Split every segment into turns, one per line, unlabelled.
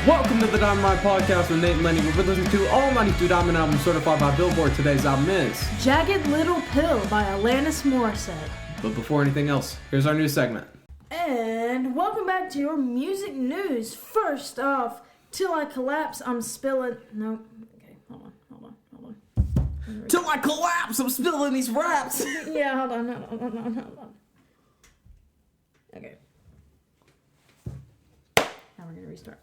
Welcome to the Diamond Mine Podcast with Nate and Lenny, where we listen to all 92 Diamond albums certified by Billboard. Today's album is
Jagged Little Pill by Alanis Morissette.
But before anything else, here's our new segment.
And welcome back to your music news. First off, Till I Collapse, I'm spilling... No. Okay, hold on.
Till I collapse, I'm spilling these raps.
Yeah, hold on. Okay. Now we're going to restart.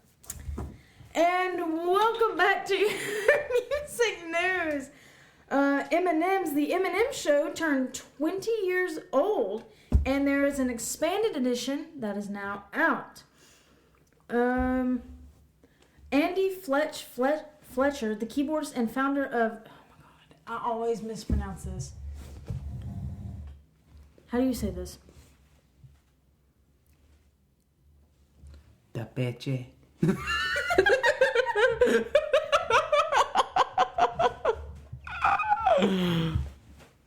And welcome back to your music news. The Eminem Show turned 20 years old, and there is an expanded edition that is now out. Andy Fletcher, the keyboardist and founder of... Oh my god, I always mispronounce this. How do you say this?
Da Peche.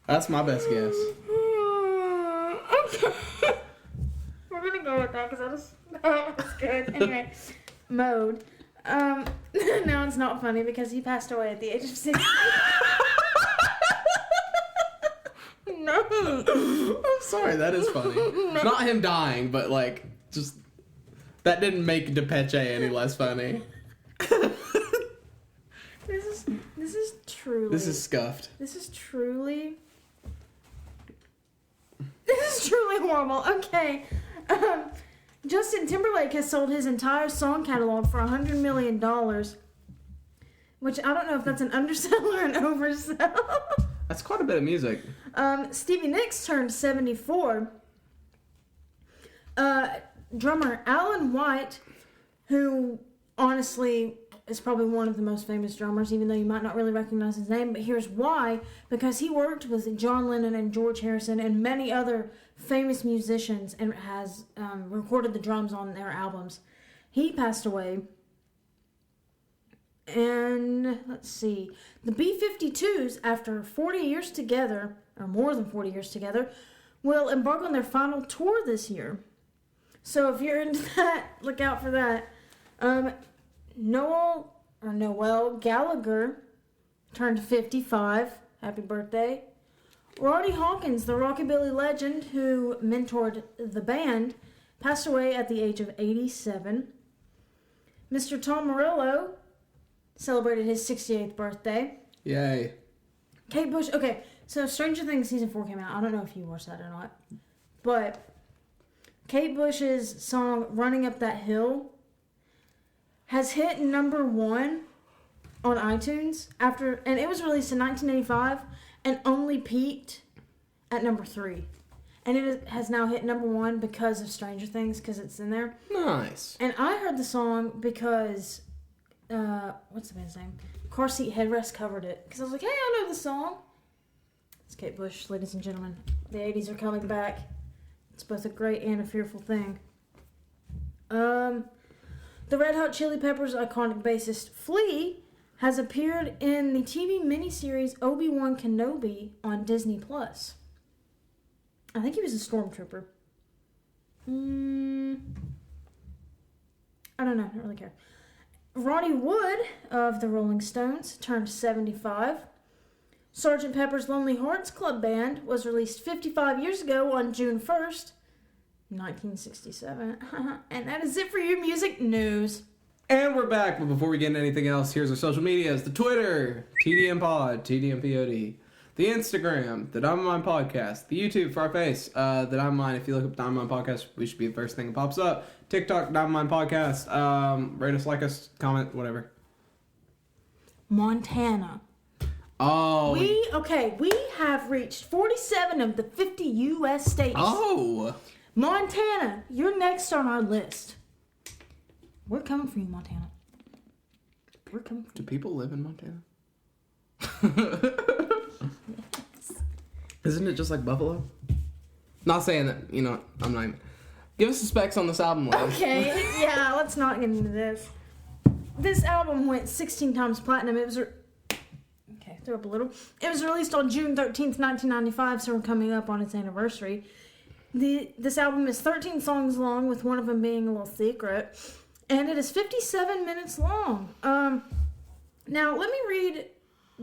That's my best guess.
Okay. We're gonna go with that because that was good. Anyway, Mode. No, it's not funny because he passed away at the age of 60. No.
I'm sorry, that is funny.
No.
Not him dying, but like, just... That didn't make DePeche any less funny.
This is truly...
This is scuffed.
This is truly horrible. Okay. Justin Timberlake has sold his entire song catalog for $100 million. Which I don't know if that's an undersell or an oversell.
That's quite a bit of music.
Stevie Nicks turned 74. Drummer Alan White, who honestly is probably one of the most famous drummers, even though you might not really recognize his name, but here's why. Because he worked with John Lennon and George Harrison and many other famous musicians and has recorded the drums on their albums. He passed away. And let's see. The B-52s, after 40 years together, or more than 40 years together, will embark on their final tour this year. So if you're into that, look out for that. Noel Gallagher turned 55. Happy birthday. Roddy Hawkins, the rockabilly legend who mentored the band, passed away at the age of 87. Mr. Tom Morello celebrated his 68th birthday.
Yay.
Kate Bush. Okay, so Stranger Things Season 4 came out. I don't know if you watched that or not. But Kate Bush's song Running Up That Hill has hit number 1 on iTunes and it was released in 1985 and only peaked at number 3. And it has now hit number 1 because of Stranger Things, because it's in there.
Nice.
And I heard the song because, what's the band's name? Car Seat Headrest covered it. Because I was like, hey, I know the song. It's Kate Bush, ladies and gentlemen. The 80s are coming back. It's both a great and a fearful thing. The Red Hot Chili Peppers' iconic bassist Flea has appeared in the TV miniseries Obi-Wan Kenobi on Disney+. I think he was a stormtrooper. I don't know. I don't really care. Ronnie Wood of the Rolling Stones turned 75. Sgt. Pepper's Lonely Hearts Club Band was released 55 years ago on June 1st, 1967. And that is it for your music news.
And we're back, but before we get into anything else, here's our social medias. The Twitter, TDMPod, TDMPOD. The Instagram, the Diamond Mine Podcast. The YouTube for our face, the Diamond Mine. If you look up Diamond Mine Podcast, we should be the first thing that pops up. TikTok, Diamond Mine Podcast. Rate us, like us, comment, whatever.
Montana.
Oh.
We have reached 47 of the 50 U.S. states.
Oh.
Montana, you're next on our list. We're coming for you, Montana. We're coming for you.
Do people live in Montana? Isn't it just like Buffalo? Not saying that, I'm not even... Give us the specs on this album, love.
Okay, yeah, let's not get into this. This album went 16 times platinum. It was... Okay, throw up a little. It was released on June 13th, 1995, so we're coming up on its anniversary. This album is 13 songs long, with one of them being a little secret. And it is 57 minutes long. Now, let me read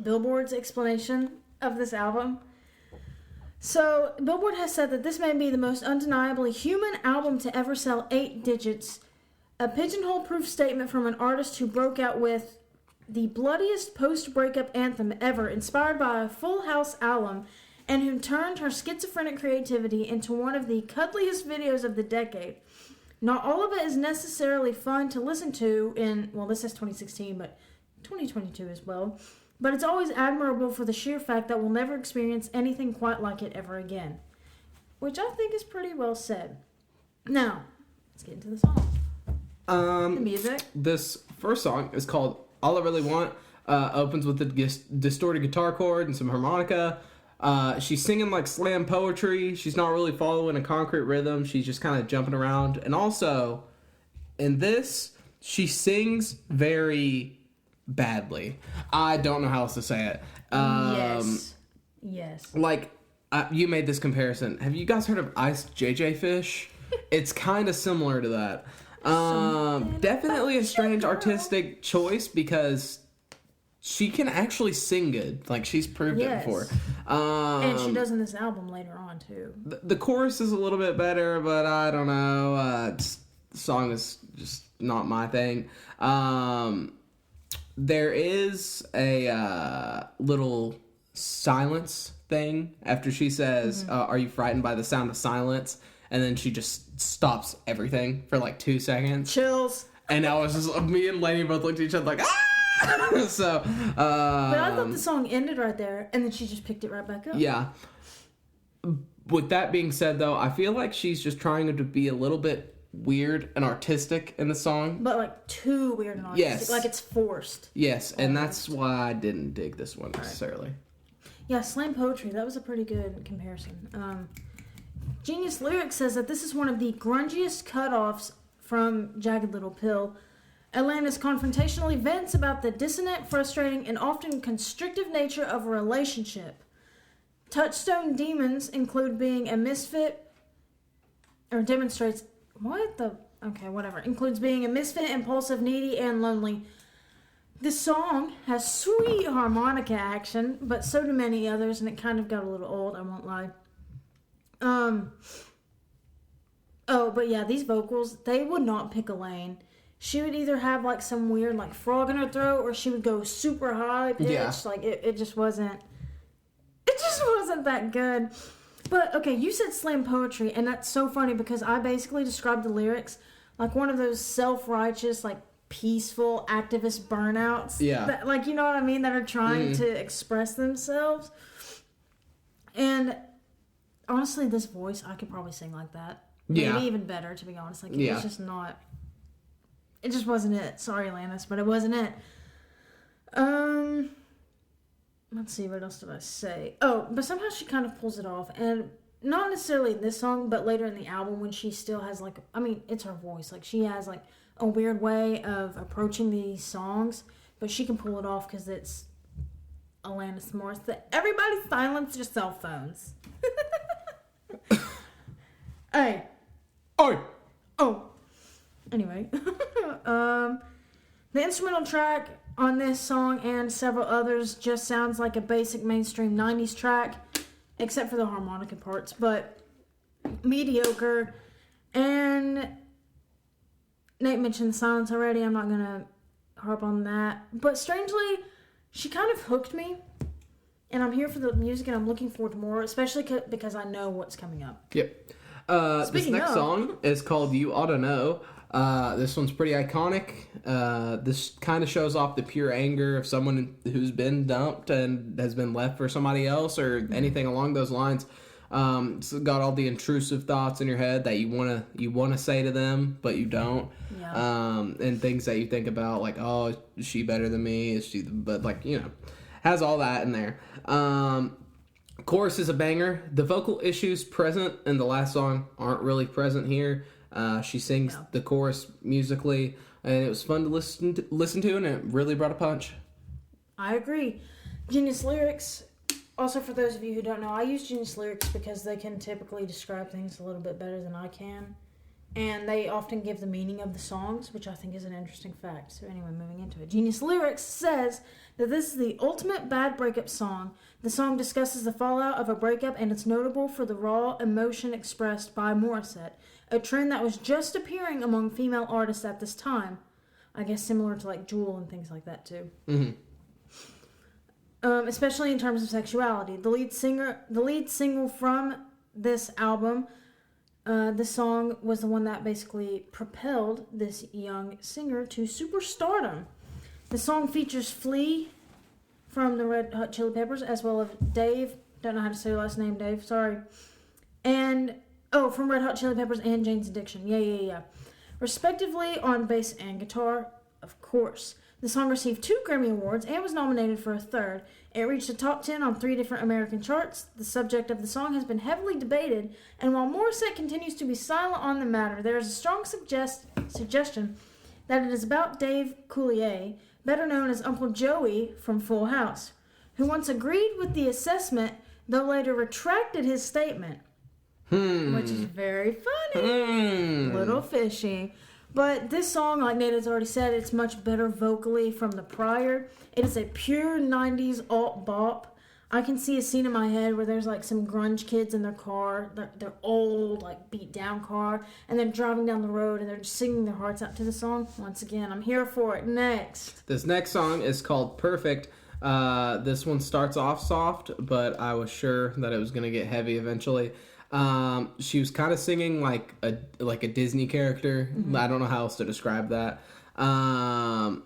Billboard's explanation of this album. So, Billboard has said that this may be the most undeniably human album to ever sell 8 digits. A pigeonhole-proof statement from an artist who broke out with the bloodiest post-breakup anthem ever, inspired by a Full House alum, and who turned her schizophrenic creativity into one of the cuddliest videos of the decade. Not all of it is necessarily fun to listen to in, well, this is 2016, but 2022 as well. But it's always admirable for the sheer fact that we'll never experience anything quite like it ever again. Which I think is pretty well said. Now, let's get into the song. The music.
This first song is called All I Really Want. Opens with a distorted guitar chord and some harmonica. She's singing like slam poetry. She's not really following a concrete rhythm. She's just kind of jumping around. And also, in this, she sings very badly. I don't know how else to say it.
Yes.
Like, you made this comparison. Have you guys heard of Iced JJ Fish? It's kind of similar to that. Definitely a strange artistic choice because she can actually sing good. Like, she's proved it before.
And she does in this album later on, too.
The chorus is a little bit better, but I don't know. The song is just not my thing. There is a little silence thing after she says, are you frightened by the sound of silence? And then she just stops everything for like 2 seconds.
Chills.
And I was just, me and Lainey both looked at each other like, ah! So,
but I thought the song ended right there, and then she just picked it right back up.
Yeah. With that being said, though, I feel like she's just trying to be a little bit weird and artistic in the song.
But like too weird and artistic.
Yes.
Like it's forced.
Yes, and that's why I didn't dig this one necessarily.
Yeah, slam poetry, that was a pretty good comparison. Genius Lyrics says that this is one of the grungiest cutoffs from Jagged Little Pill. Alanis confrontationally vents about the dissonant, frustrating, and often constrictive nature of a relationship. Touchstone demons include being a misfit, or demonstrates, includes being a misfit, impulsive, needy, and lonely. This song has sweet harmonica action, but so do many others, and it kind of got a little old, I won't lie. But yeah, these vocals, they would not pick a lane. She would either have like some weird like frog in her throat, or she would go super high pitched. Yeah. Like it just wasn't that good. But okay, you said slam poetry, and that's so funny because I basically described the lyrics like one of those self-righteous, like peaceful activist burnouts.
Yeah.
That, like, you know what I mean? That are trying to express themselves. And honestly, this voice, I could probably sing like that.
Yeah.
Maybe even better, to be honest. Like, it was just not... It just wasn't it. Sorry, Alanis, but it wasn't it. Let's see, what else did I say? Oh, but somehow she kind of pulls it off. And not necessarily in this song, but later in the album when she still has, like... I mean, it's her voice. Like, she has, like, a weird way of approaching these songs. But she can pull it off because it's Alanis Morissette. Everybody silence your cell phones. Hey. Oh. Anyway. The instrumental track on this song and several others just sounds like a basic mainstream 90s track, except for the harmonica parts, but mediocre. And Nate mentioned the silence already. I'm not going to harp on that. But strangely, she kind of hooked me. And I'm here for the music, and I'm looking forward to more, especially because I know what's coming up.
Yep. This next song is called You Oughta Know. This one's pretty iconic. This kind of shows off the pure anger of someone who's been dumped and has been left for somebody else or anything along those lines. It's got all the intrusive thoughts in your head that you wanna say to them, but you don't. Yeah. And things that you think about, like, oh, is she better than me? But like, you know, has all that in there. Chorus is a banger. The vocal issues present in the last song aren't really present here. She sings the chorus musically, and it was fun to listen to, and it really brought a punch.
I agree. Genius Lyrics. Also, for those of you who don't know, I use Genius Lyrics because they can typically describe things a little bit better than I can. and they often give the meaning of the songs, which I think is an interesting fact. So anyway, moving into it. Genius Lyrics says that this is the ultimate bad breakup song. The song discusses the fallout of a breakup, and it's notable for the raw emotion expressed by Morissette, a trend that was just appearing among female artists at this time. I guess similar to like Jewel and things like that too.
Mm-hmm.
Especially in terms of sexuality. The lead single from this album, the song was the one that basically propelled this young singer to superstardom. The song features Flea from the Red Hot Chili Peppers, as well as Dave. Don't know how to say your last name, Dave. Sorry. And from Red Hot Chili Peppers and Jane's Addiction. Yeah. Respectively on bass and guitar, of course. The song received 2 Grammy Awards and was nominated for a third. It reached the top 10 on 3 different American charts. The subject of the song has been heavily debated, and while Morissette continues to be silent on the matter, there is a strong suggestion that it is about Dave Coulier, better known as Uncle Joey from Full House, who once agreed with the assessment, though later retracted his statement. Which is very funny. Little fishy. But this song, like Nate has already said, it's much better vocally from the prior. It is a pure 90s alt bop. I can see a scene in my head where there's like some grunge kids in their car, their old, like beat down car, and they're driving down the road and they're just singing their hearts out to the song. Once again, I'm here for it. Next.
This next song is called Perfect. This one starts off soft, but I was sure that it was going to get heavy eventually. She was kind of singing like a Disney character. Mm-hmm. I don't know how else to describe that.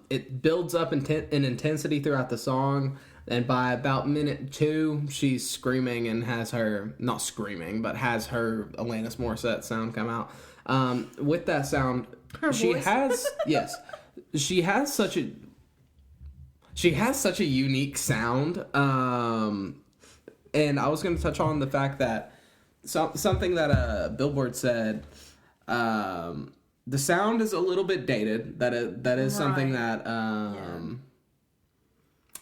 It builds up in intensity throughout the song, and by about minute 2, she's screaming and has her Alanis Morissette sound come out. With that sound, she has such a unique sound. And I was going to touch on the fact that something that Billboard said, the sound is a little bit dated. That is something that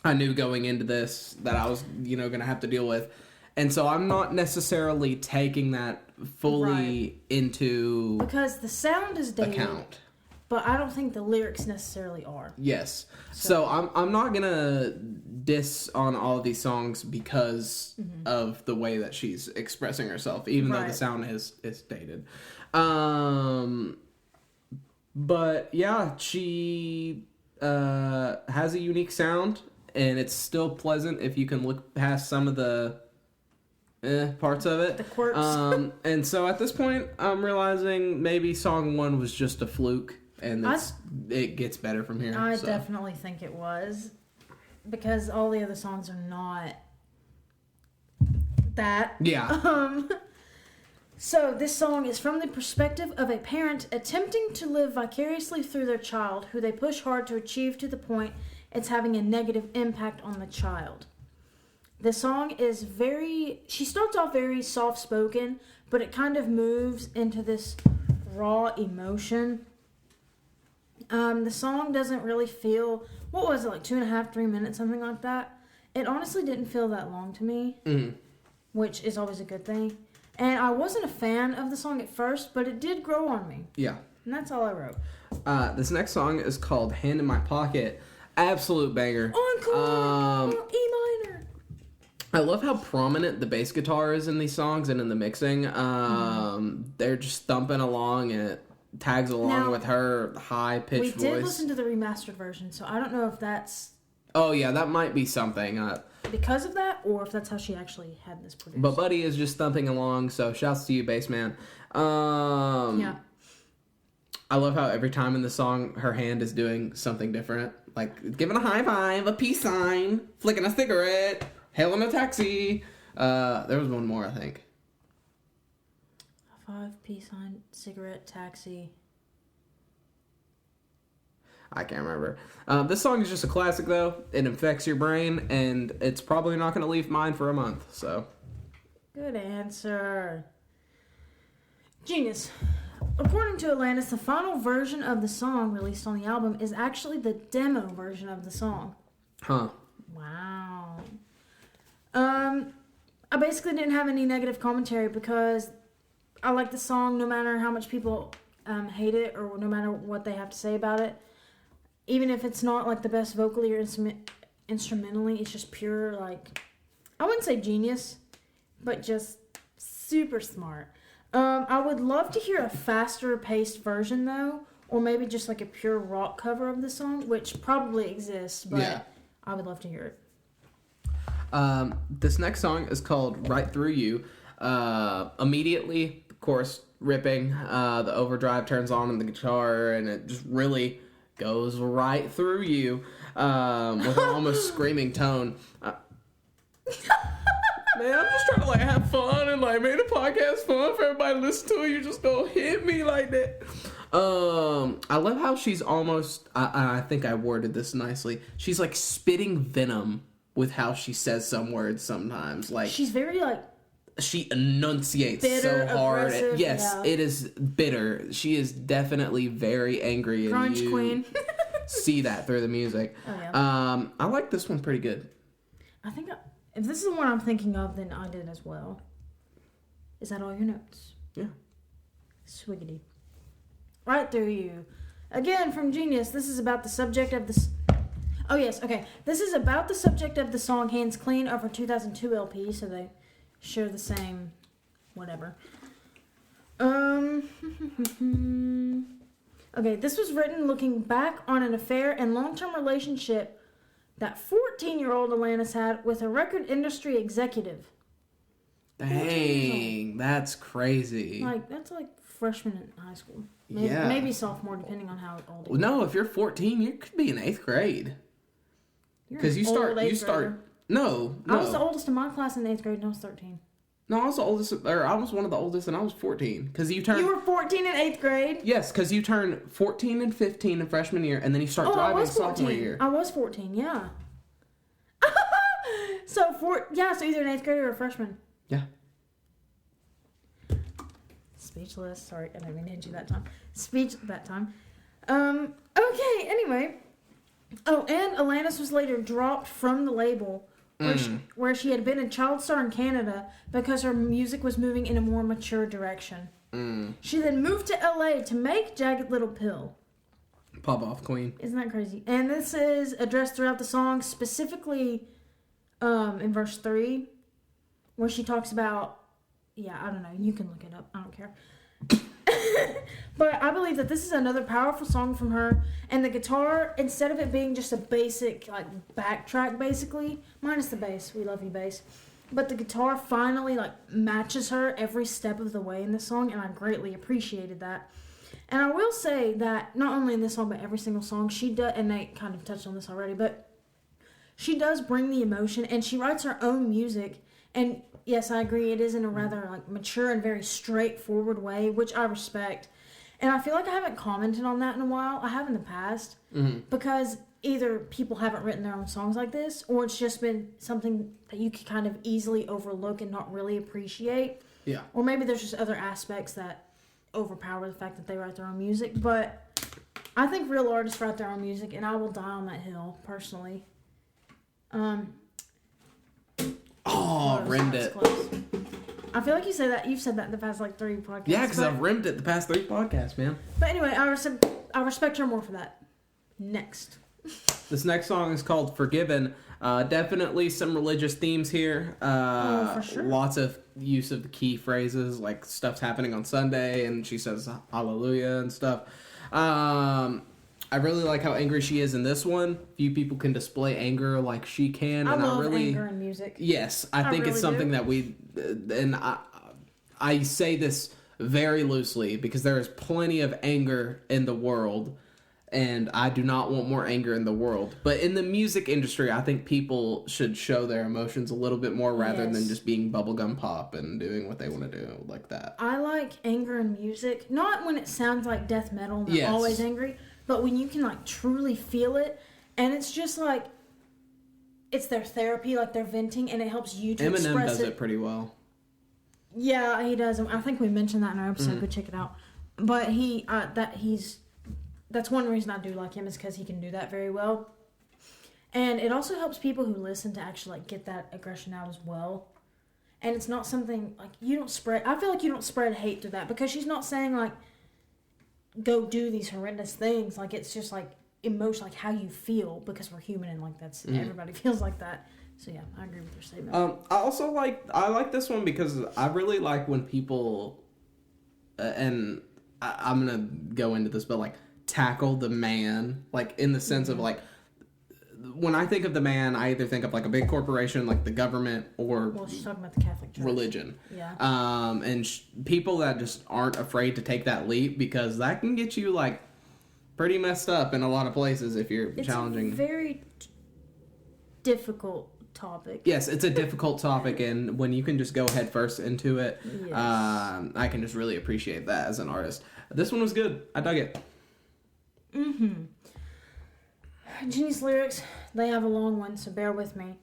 I knew going into this that I was going to have to deal with, and so I'm not necessarily taking that fully into
because the sound is dated,
account.
But I don't think the lyrics necessarily are.
Yes. So I'm not gonna diss on all of these songs because of the way that she's expressing herself, even though the sound is dated. But yeah, she has a unique sound, and it's still pleasant if you can look past some of the parts of it.
The quirks.
And so at this point, I'm realizing maybe song 1 was just a fluke, and it gets better from here.
I definitely think it was, because all the other songs are not that.
Yeah.
So this song is from the perspective of a parent attempting to live vicariously through their child, who they push hard to achieve to the point it's having a negative impact on the child. The song is she starts off very soft-spoken, but it kind of moves into this raw emotion. The song doesn't really feel, what was it, like 2.5, 3 minutes, something like that? It honestly didn't feel that long to me, which is always a good thing. And I wasn't a fan of the song at first, but it did grow on me. Yeah. And that's all I wrote.
This next song is called Hand in My Pocket. Absolute banger.
Encore! E minor.
I love how prominent the bass guitar is in these songs and in the mixing. They're just thumping along, and it tags along with her high-pitched voice.
We did listen to the remastered version, so I don't know if that's...
Oh, yeah, that might be something.
Because of that, or if that's how she actually had this produced.
But Buddy is just thumping along, so shouts to you, bass man. Yeah. I love how every time in the song, her hand is doing something different. Like, giving a high five, a peace sign, flicking a cigarette, hailing a taxi. There was one more, I think.
A 5, peace sign, cigarette, taxi.
I can't remember. This song is just a classic, though. It infects your brain, and it's probably not going to leave mine for a month, so.
Good answer. Genius. According to Alanis, the final version of the song released on the album is actually the demo version of the song.
Huh.
Wow. I basically didn't have any negative commentary because I like the song no matter how much people hate it, or no matter what they have to say about it, even if it's not like the best vocally or instrumentally, it's just pure, like, I wouldn't say genius, but just super smart. I would love to hear a faster paced version though, or maybe just like a pure rock cover of the song, which probably exists, but I would love to hear it.
This next song is called Right Through You. Immediately, of course, ripping, the overdrive turns on in the guitar, and it just really goes right through you, with an almost screaming tone. Man, I'm just trying to, like, have fun and, like, make the podcast fun for everybody to listen to. You just don't hit me like that. I love how she's almost, I think I worded this nicely. She's, like, spitting venom with how she says some words sometimes. Like,
she's very, like,
she enunciates
bitter,
so hard.
yes,
it is bitter. She is definitely very angry.
Grunge
and you
queen.
see that through the music.
Oh, yeah.
I like this one pretty good.
I think if this is the one I'm thinking of, then I did as well. Is that all your notes?
Yeah.
Swiggity. Right Through You. Again, from Genius. This is about the subject of this. Oh, yes. Okay. This is about the subject of the song Hands Clean of her 2002 LP, so they share the same whatever. Okay, this was written looking back on an affair and long-term relationship that 14-year-old Alanis had with a record industry executive.
Dang, that's crazy.
Like, that's like freshman in high school. Maybe sophomore, depending on how old you are.
No, if you're 14, you could be in 8th grade. Because you start. No.
I was the oldest in my class in 8th grade, and I was 13.
No, I was the oldest, or I was one of the oldest, and I was 14. Because you
were 14 in 8th grade?
Yes, because you turn 14 and 15 in freshman year, and then you start driving sophomore year.
I was 14, yeah. So either an 8th grader or a freshman.
Yeah.
Speechless. Sorry, I didn't mean to hit you that time. Okay, anyway. Oh, and Alanis was later dropped from the label where she had been a child star in Canada because her music was moving in a more mature direction. She then moved to LA to make Jagged Little Pill.
Pop off, queen.
Isn't that crazy? And this is addressed throughout the song, specifically in verse 3, where she talks about, I don't know, you can look it up, I don't care. But I believe that this is another powerful song from her, and the guitar, instead of it being just a basic, like, backtrack, basically, minus the bass, we love you, bass, but the guitar finally, like, matches her every step of the way in the song, and I greatly appreciated that. And I will say that, not only in this song, but every single song, she does, and they kind of touched on this already, but she does bring the emotion, and she writes her own music, and yes, I agree, it is in a rather, like, mature and very straightforward way, which I respect. And I feel like I haven't commented on that in a while. I have in the past, because either people haven't written their own songs like this, or it's just been something that you could kind of easily overlook and not really appreciate.
Yeah.
Or maybe there's just other aspects that overpower the fact that they write their own music. But I think real artists write their own music, and I will die on that hill, personally.
Rimmed it.
Close. I feel like you've said that in the past, like, 3 podcasts.
Yeah, because I've rimmed it the past 3 podcasts, man.
But anyway, I respect her more for that. Next.
This next song is called Forgiven. Definitely some religious themes here.
For sure.
Lots of use of the key phrases, like stuff's happening on Sunday, and she says hallelujah and stuff. I really like how angry she is in this one. Few people can display anger like she can.
I love anger in music.
Yes, I think it's something that I say this very loosely because there is plenty of anger in the world, and I do not want more anger in the world. But in the music industry, I think people should show their emotions a little bit more rather than just being bubblegum pop and doing what they want to do like that.
I like anger in music, not when it sounds like death metal and they're always angry, but when you can, like, truly feel it, and it's just like, it's their therapy, like they're venting, and it helps you to express it.
Eminem does it pretty well.
Yeah, he does. I think we mentioned that in our episode. Go check it out. But that's one reason I do like him, is because he can do that very well. And it also helps people who listen to actually, like, get that aggression out as well. And it's not something, like, I feel like you don't spread hate through that, because she's not saying, like, go do these horrendous things. Like, it's just like emotion, like how you feel, because we're human, and like that's everybody feels like that. So yeah, I agree with your statement.
I like this one because I really like when people, and I'm gonna go into this, but like tackle the man, like in the sense of like, when I think of the man, I either think of like a big corporation, like the government, or
well, she's talking about the Catholic Church.
Religion.
Yeah.
And people that just aren't afraid to take that leap, because that can get you like pretty messed up in a lot of places if you're challenging.
It's a very difficult topic.
Yes, it's a difficult topic, and when you can just go head first into it,
yes.
I can just really appreciate that as an artist. This one was good. I dug it.
Ginny's lyrics, they have a long one, so bear with me.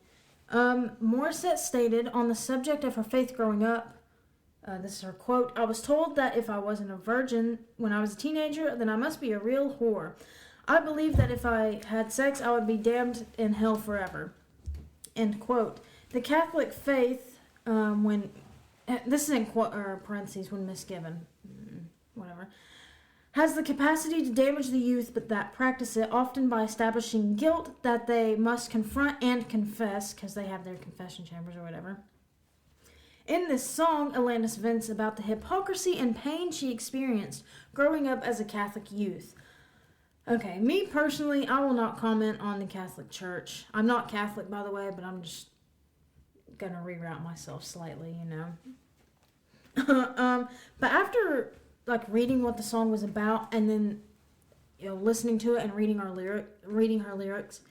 Morissette stated, on the subject of her faith growing up, this is her quote, "I was told that if I wasn't a virgin when I was a teenager, then I must be a real whore. I believed that if I had sex, I would be damned in hell forever." End quote. The Catholic faith, when, this is in parentheses, when misgiven, whatever, has the capacity to damage the youth, but that practice it often by establishing guilt that they must confront and confess, because they have their confession chambers or whatever. In this song, Alanis vents about the hypocrisy and pain she experienced growing up as a Catholic youth. Okay, me personally, I will not comment on the Catholic Church. I'm not Catholic, by the way, but I'm just gonna reroute myself slightly, you know. But after like reading what the song was about, and then listening to it and reading her lyrics,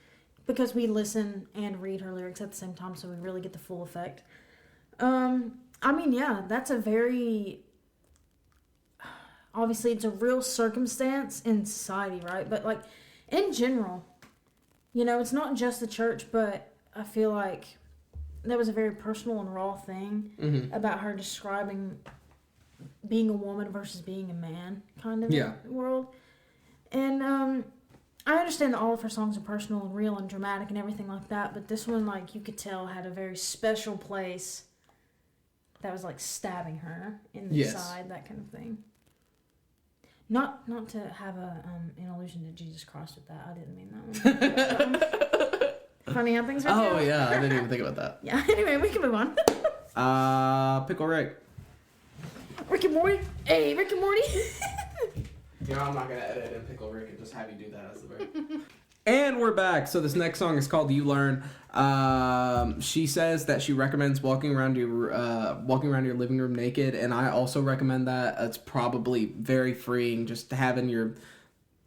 because we listen and read her lyrics at the same time, so we really get the full effect. I mean, yeah, that's a very, obviously it's a real circumstance in society, right? But like in general, it's not just the church, but I feel like that was a very personal and raw thing about her describing being a woman versus being a man kind of world. And I understand that all of her songs are personal and real and dramatic and everything like that, but this one, like, you could tell had a very special place that was like stabbing her in the side, that kind of thing. Not to have an allusion to Jesus Christ with that. I didn't mean that one. Funny how things are.
Oh yeah, I didn't even think about that.
Yeah. Anyway, we can move on.
Pickle Rick.
Rick and Morty. Hey, Rick and Morty.
I'm not gonna edit in Pickle Rick and just have you do that as the break. And we're back. So this next song is called "You Learn." She says that she recommends walking around your living room naked, and I also recommend that. It's probably very freeing just having your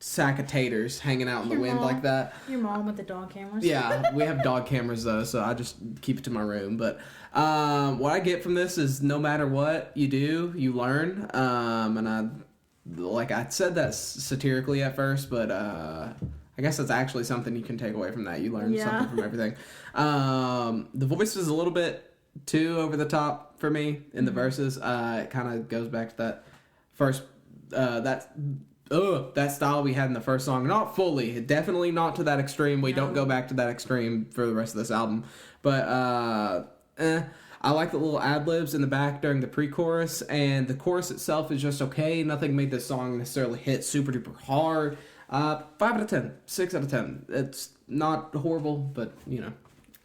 sack of taters hanging out in the wind like that.
Your mom with the dog cameras.
Yeah, we have dog cameras though, so I just keep it to my room. But what I get from this is no matter what you do, you learn. And I said that satirically at first, but I guess that's actually something you can take away from that. You learn something from everything. The voice is a little bit too over the top for me in the verses. It kind of goes back to that first that style we had in the first song. Not fully, definitely not to that extreme. We don't go back to that extreme for the rest of this album. But I like the little ad-libs in the back during the pre-chorus, and the chorus itself is just okay. Nothing made this song necessarily hit super duper hard. 5 out of 10, 6 out of 10. It's not horrible, but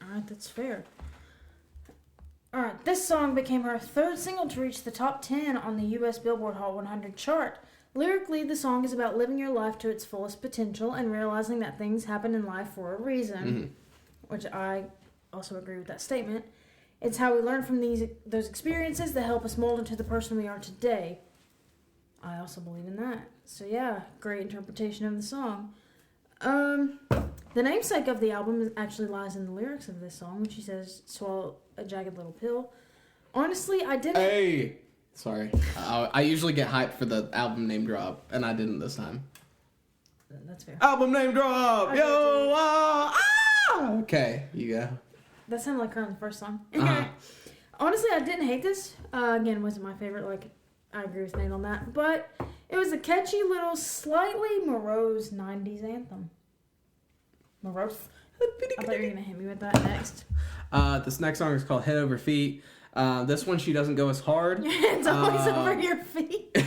Alright, that's fair. Alright, this song became her third single to reach the top 10 on the US Billboard Hot 100 chart. Lyrically, the song is about living your life to its fullest potential and realizing that things happen in life for a reason, which I also agree with that statement. It's how we learn from those experiences that help us mold into the person we are today. I also believe in that. So yeah, great interpretation of the song. The namesake of the album actually lies in the lyrics of this song, when she says, "Swallow a jagged little pill." Honestly, I didn't...
Hey! Sorry. I usually get hyped for the album name drop, and I didn't this time.
That's fair.
Album name drop! Yo! Okay, you go.
That sounded like her on the first song. Honestly, I didn't hate this. Again, wasn't my favorite. I agree with Nate on that. But it was a catchy little, slightly morose 90s anthem. Morose? I thought you were going to hit me with that next.
This next song is called Head Over Feet. This one, she doesn't go as hard.
Your hand's always over your feet.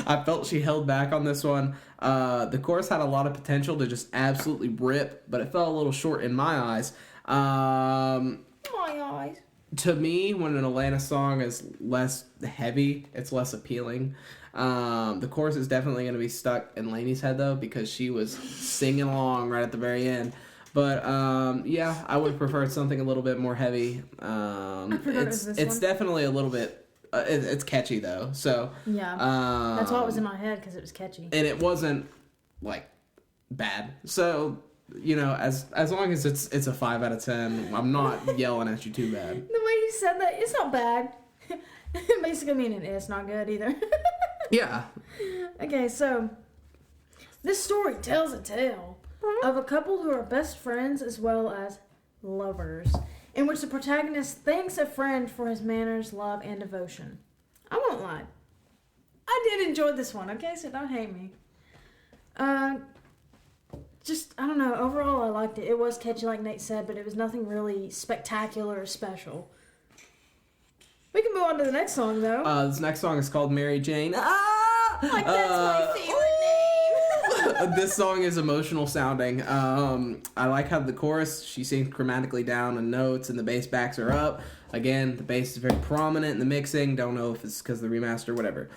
I felt she held back on this one. The chorus had a lot of potential to just absolutely rip, but it fell a little short in my eyes.
My eyes.
To me, when an Alanis song is less heavy, it's less appealing. The chorus is definitely going to be stuck in Lainey's head, though, because she was singing along right at the very end. But, yeah, I would have preferred something a little bit more heavy. It's definitely a little bit... it's catchy, though, so...
Yeah, that's why it was in my head, because it was catchy.
And it wasn't, like, bad. So, you know, as long as it's a 5 out of 10, I'm not yelling at you too bad.
The way you said that, it's not bad. Basically meaning it's not good either.
Yeah.
Okay, so this story tells a tale of a couple who are best friends as well as lovers, in which the protagonist thanks a friend for his manners, love, and devotion. I won't lie. I did enjoy this one, okay? So don't hate me. I don't know. Overall, I liked it. It was catchy, like Nate said, but it was nothing really spectacular or special. We can move on to the next song, though.
This next song is called Mary Jane.
Like, that's my favorite name.
This song is emotional sounding. I like how the chorus, she sings chromatically down on notes and the bass backs are up. Again, the bass is very prominent in the mixing. Don't know if it's because of the remaster or whatever.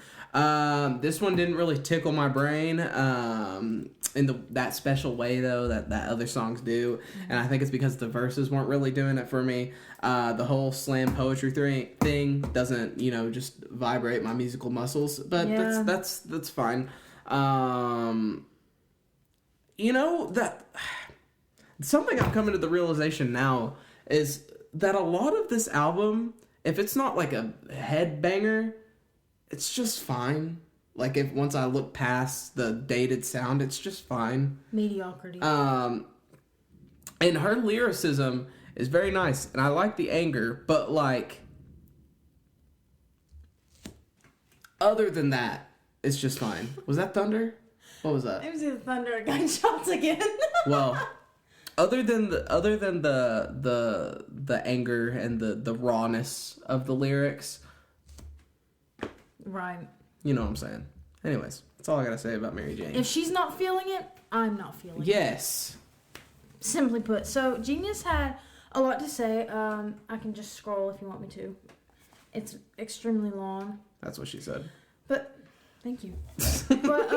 This one didn't really tickle my brain in that special way, though, that other songs do. And I think it's because the verses weren't really doing it for me. The whole slam poetry thing doesn't, just vibrate my musical muscles. But
yeah.
that's fine. That something I'm coming to the realization now is that a lot of this album, if it's not like a headbanger, it's just fine. Like, once I look past the dated sound, it's just fine.
Mediocrity.
And her lyricism is very nice, and I like the anger, but, like, other than that, it's just fine. Was that thunder? What was that?
It was either thunder or gunshots again.
Well, other than the anger and the rawness of the lyrics,
right.
You know what I'm saying. Anyways, that's all I gotta say about Mary Jane.
If she's not feeling it, I'm not feeling it.
Yes.
Simply put. So, Genius had a lot to say. I can just scroll if you want me to. It's extremely long.
That's what she said.
But, thank you. But,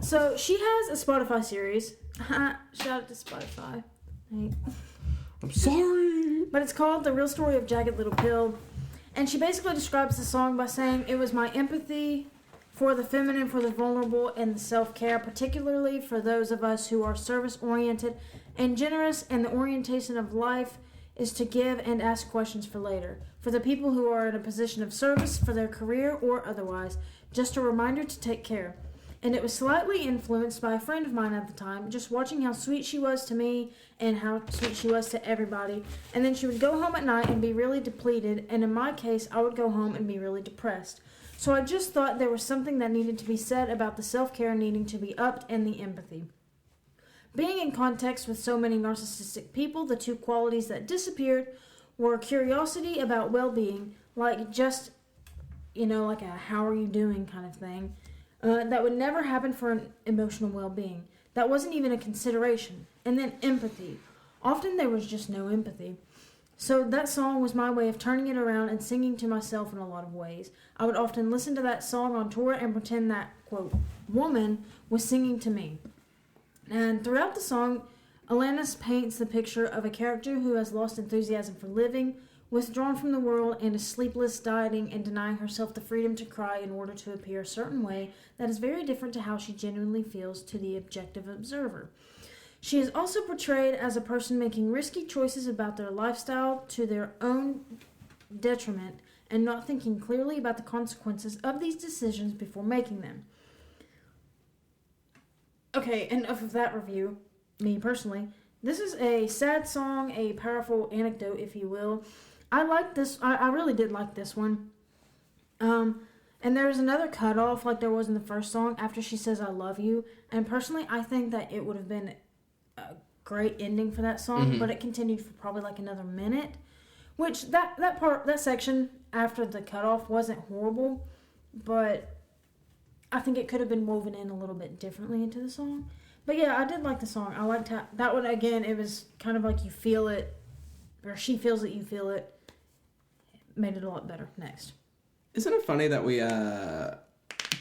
so she has a Spotify series. Shout out to Spotify.
I'm sorry.
But it's called The Real Story of Jagged Little Pill. And she basically describes the song by saying, it was my empathy for the feminine, for the vulnerable, and the self-care, particularly for those of us who are service-oriented and generous, and the orientation of life is to give and ask questions for later. For the people who are in a position of service for their career or otherwise, just a reminder to take care. And it was slightly influenced by a friend of mine at the time, just watching how sweet she was to me and how sweet she was to everybody. And then she would go home at night and be really depleted, and in my case, I would go home and be really depressed. So I just thought there was something that needed to be said about the self-care needing to be upped and the empathy. Being in context with so many narcissistic people, the two qualities that disappeared were curiosity about well-being, like just, like a how are you doing kind of thing. That would never happen for an emotional well-being. That wasn't even a consideration. And then empathy. Often there was just no empathy. So that song was my way of turning it around and singing to myself in a lot of ways. I would often listen to that song on tour and pretend that, quote, woman was singing to me. And throughout the song, Alanis paints the picture of a character who has lost enthusiasm for living, withdrawn from the world, and is sleepless, dieting, and denying herself the freedom to cry in order to appear a certain way that is very different to how she genuinely feels to the objective observer. She is also portrayed as a person making risky choices about their lifestyle to their own detriment and not thinking clearly about the consequences of these decisions before making them. Okay, enough of that review. Me personally, this is a sad song, a powerful anecdote, if you will. I like this. I really did like this one. And there's another cutoff like there was in the first song after she says I love you. And personally, I think that it would have been a great ending for that song, but it continued for probably like another minute. Which that section after the cutoff wasn't horrible, but I think it could have been woven in a little bit differently into the song. But yeah, I did like the song. I liked how that one again. It was kind of like you feel it, or she feels it, you feel it. Made it a lot better. Next.
Isn't it funny that we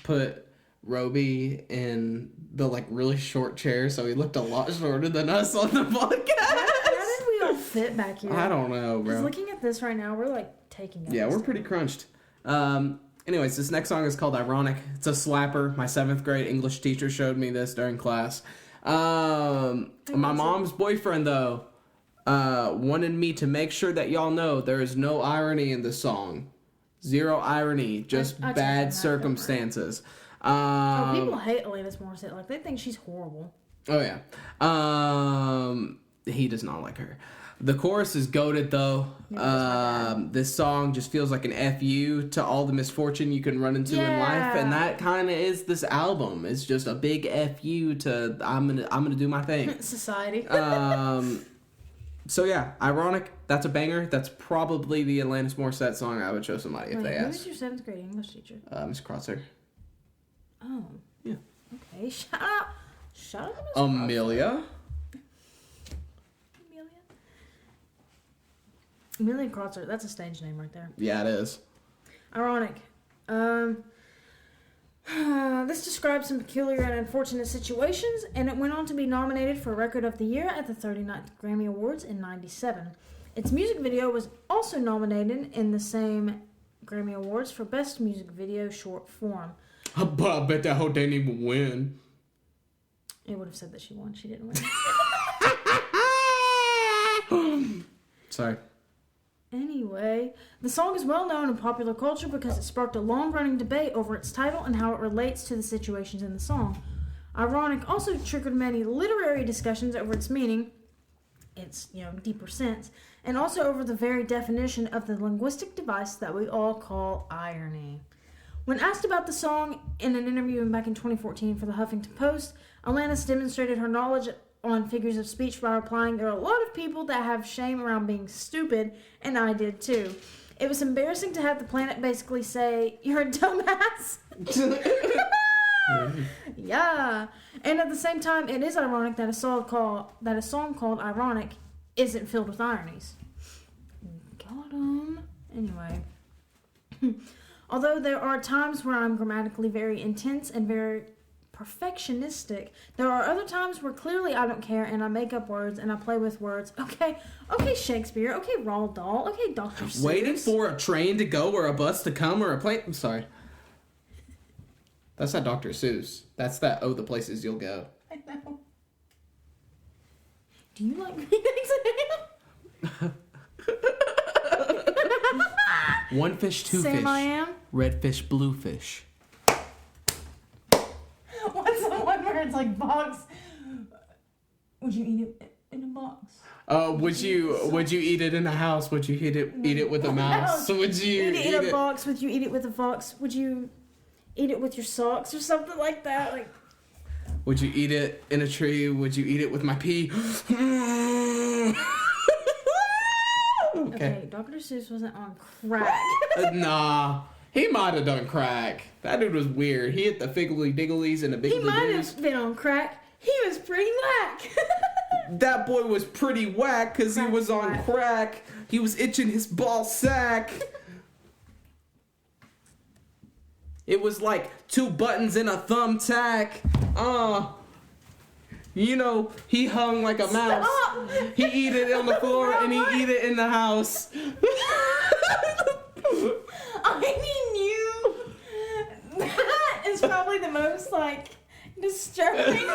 put Roby in the like really short chair, so he looked a lot shorter than us on the podcast?
How did we all fit back here?
I don't know, bro.
Just looking at this right now, we're like taking.
Yeah, we're pretty crunched. Anyways, this next song is called Ironic. It's a slapper. My 7th grade English teacher showed me this during class. My mom's boyfriend, though, wanted me to make sure that y'all know there is no irony in the song. Zero irony, just bad circumstances.
People hate Alanis Morissette. Like, they think she's horrible.
Oh, yeah. He does not like her. The chorus is goated, though. This song just feels like an FU to all the misfortune you can run into in life, and that kind of is this album. It's just a big FU to I'm gonna do my thing.
Society.
So yeah, Ironic. That's a banger. That's probably the Alanis Morissette song I would show somebody if they asked.
Who was your 7th grade English teacher?
Miss Crosser.
Oh.
Yeah.
Okay. Shout out to Miss
Amelia.
Amelia Crotzer, that's a stage name right there.
Yeah, it is.
Ironic. This describes some peculiar and unfortunate situations, and it went on to be nominated for Record of the Year at the 39th Grammy Awards in '97. Its music video was also nominated in the same Grammy Awards for Best Music Video Short Form.
But I bet that whole didn't even win.
It would have said that she won. She didn't win.
Sorry.
Anyway, the song is well known in popular culture because it sparked a long-running debate over its title and how it relates to the situations in the song. Ironic also triggered many literary discussions over its meaning, its, deeper sense, and also over the very definition of the linguistic device that we all call irony. When asked about the song in an interview back in 2014 for the Huffington Post, Alanis demonstrated her knowledge on figures of speech by replying, "There are a lot of people that have shame around being stupid, and I did too. It was embarrassing to have the planet basically say, 'You're a dumbass.'" Yeah. And at the same time, it is ironic that a song called Ironic isn't filled with ironies. Got 'em. Anyway. Although there are times where I'm grammatically very intense and very perfectionistic, there are other times where clearly I don't care and I make up words and I play with words. Okay, Shakespeare. Okay, Roald Dahl. Okay, Dr. Seuss.
Waiting for a train to go or a bus to come or a plane. I'm sorry. That's not Dr. Seuss. That's that, the places you'll go.
I know. Do you like reading exam?
One fish, two
Sam
fish.
I am.
Red fish, blue fish.
What's the one where it's like box? Would you eat it in a box?
Would you eat it in a house? Would you eat it with a mouse? So would you
eat it in a box? Would you eat it with a fox? Would you eat it with your socks or something like that? Like,
would you eat it in a tree? Would you eat it with my pee?
Okay, Dr. Seuss wasn't on crack.
Nah, he might have done crack. That dude was weird. He hit the figgly digglies and the big.
He might have been on crack. He was pretty whack.
That boy was pretty whack because he was on crack. He was itching his ball sack. It was like 2 buttons and a thumbtack. He hung like a mouse.
Stop.
He eat it on the floor and he eat it in the house.
That is probably the most, disturbing.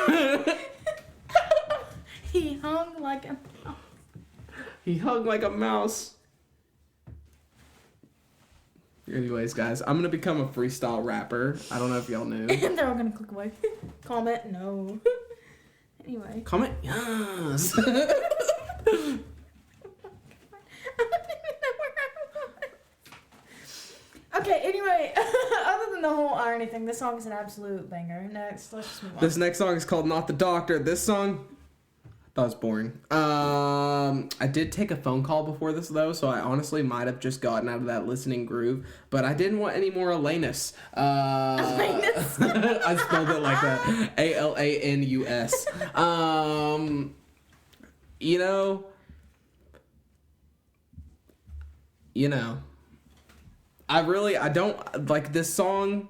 He hung like a mouse.
He hung like a mouse. Anyways, guys, I'm going to become a freestyle rapper. I don't know if y'all knew.
And they're all going to click away. Comment, no. Anyway.
Comment, yes.
Okay, anyway, other than the whole irony thing, this song is an absolute banger. Next, let's just move on.
This next song is called Not the Doctor. This song, That was boring. I did take a phone call before this, though, so I honestly might have just gotten out of that listening groove, but I didn't want any more Alanis.
Alanis?
I spelled it like that. Alanus. You know, I don't like this song,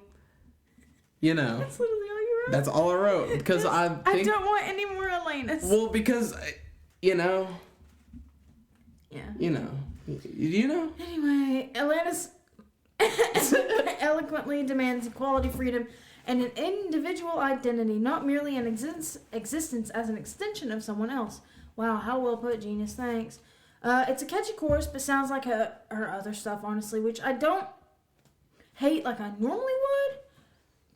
That's literally all you wrote?
That's all I wrote, because I
don't want any more Alanis.
Well, because,
Yeah.
Anyway,
Alanis eloquently demands equality, freedom, and an individual identity, not merely an existence as an extension of someone else. Wow, how well put, genius. Thanks. It's a catchy chorus, but sounds like her other stuff, honestly, which I don't hate like I normally would.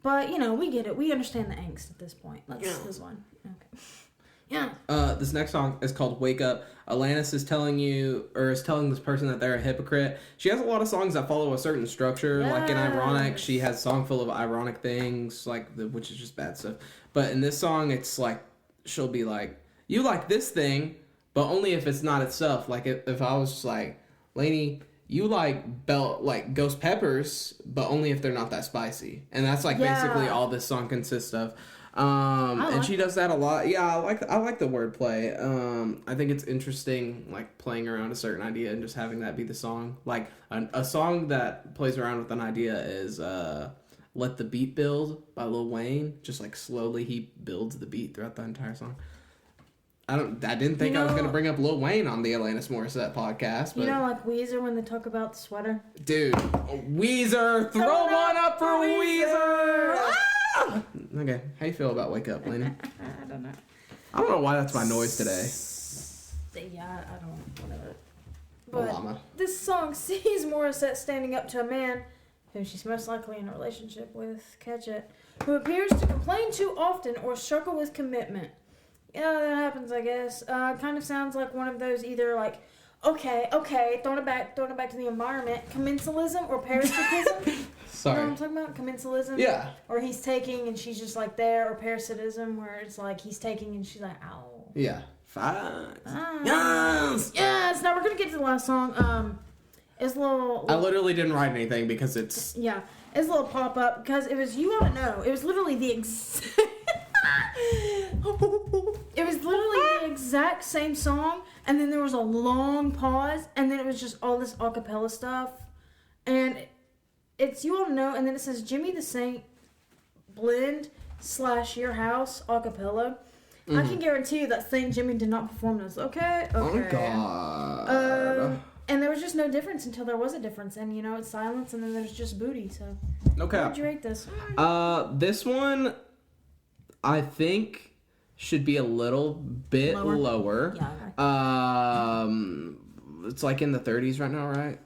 But, we get it. We understand the angst at this point. Let's move on. Okay. Yeah.
This next song is called Wake Up. Alanis is telling this person that they're a hypocrite. She has a lot of songs that follow a certain structure, like in Ironic. She has a song full of ironic things, which is just bad stuff. But in this song, it's like, she'll be like, you like this thing, but only if it's not itself. Like, if I was just like, Lainey, you like ghost peppers, but only if they're not that spicy. And that's basically all this song consists of. And she does that a lot. Yeah, I like the wordplay. I think it's interesting, like playing around a certain idea and just having that be the song. Like a song that plays around with an idea is "Let the Beat Build" by Lil Wayne. Just like slowly he builds the beat throughout the entire song. I didn't think I was gonna bring up Lil Wayne on the Alanis Morissette podcast. But,
like Weezer when they talk about the sweater.
Dude, Weezer, throw one up for Weezer. Ah! Okay, how you feel about Wake Up, Lainey?
I don't know.
I don't know why that's my noise today.
Yeah, I don't. Whatever.
But
this song sees Morissette standing up to a man who she's most likely in a relationship with, catch it, who appears to complain too often or struggle with commitment. Yeah, that happens, I guess. Kind of sounds like one of those either like, okay, throwing it back to the environment, commensalism or parasitism.
Sorry.
You know what I'm talking about? Commensalism?
Yeah.
Or he's taking and she's just like there, or parasitism where it's like he's taking and she's like, ow.
Yeah. Facts.
Yes! Yes! Now we're going to get to the last song. It's a little...
I literally didn't write anything because it's...
Yeah. It's a little pop-up because it was, you ought to know, it was literally the exact same song, and then there was a long pause, and then it was just all this acapella stuff, and it's You Ought to Know, and then it says Jimmy the Saint blend / Your House acapella. I can guarantee you that Saint Jimmy did not perform this. Okay.
Oh God.
And there was just no difference until there was a difference, and it's silence, and then there's just booty. So,
okay.
How would you rate this?
This one, I think, should be a little bit lower.
Yeah.
It's like in the 30s right now, right?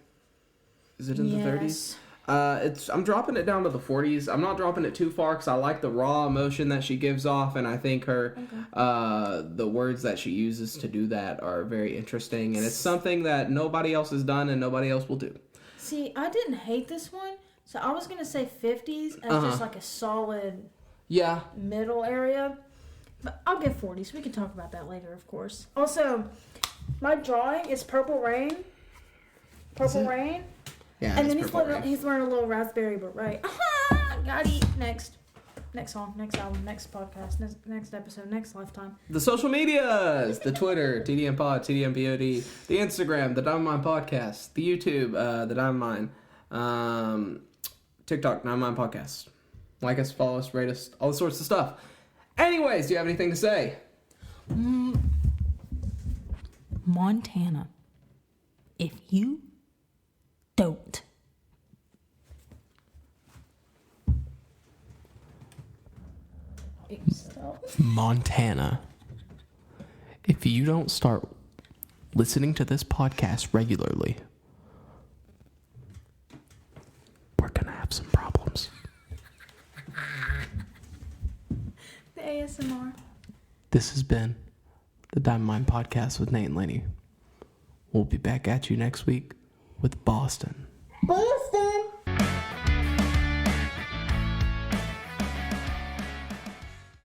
Is it in the 30s? I'm dropping it down to the 40s. I'm not dropping it too far because I like the raw emotion that she gives off, and I think the words that she uses to do that are very interesting, and it's something that nobody else has done and nobody else will do.
See, I didn't hate this one, so I was gonna say 50s as just like a solid middle area, but I'll give 40s. We can talk about that later, of course. Also, my drawing is Purple Rain. Purple Rain.
Yeah,
and then he's wearing a little raspberry beret. Got it. Next song, next album, next podcast, next episode, next lifetime.
The social medias, the Twitter, TDM Pod, TDM POD, the Instagram, the Diamond Mine Podcast, the YouTube, the Diamond Mine, TikTok, Diamond Mine Podcast. Like us, follow us, rate us, all sorts of stuff. Anyways, do you have anything to say?
Montana. If you don't.
Montana. If you don't start listening to this podcast regularly, we're gonna have some problems.
The ASMR.
This has been the Diamond Mine Podcast with Nate and Lainey. We'll be back at you next week with Boston.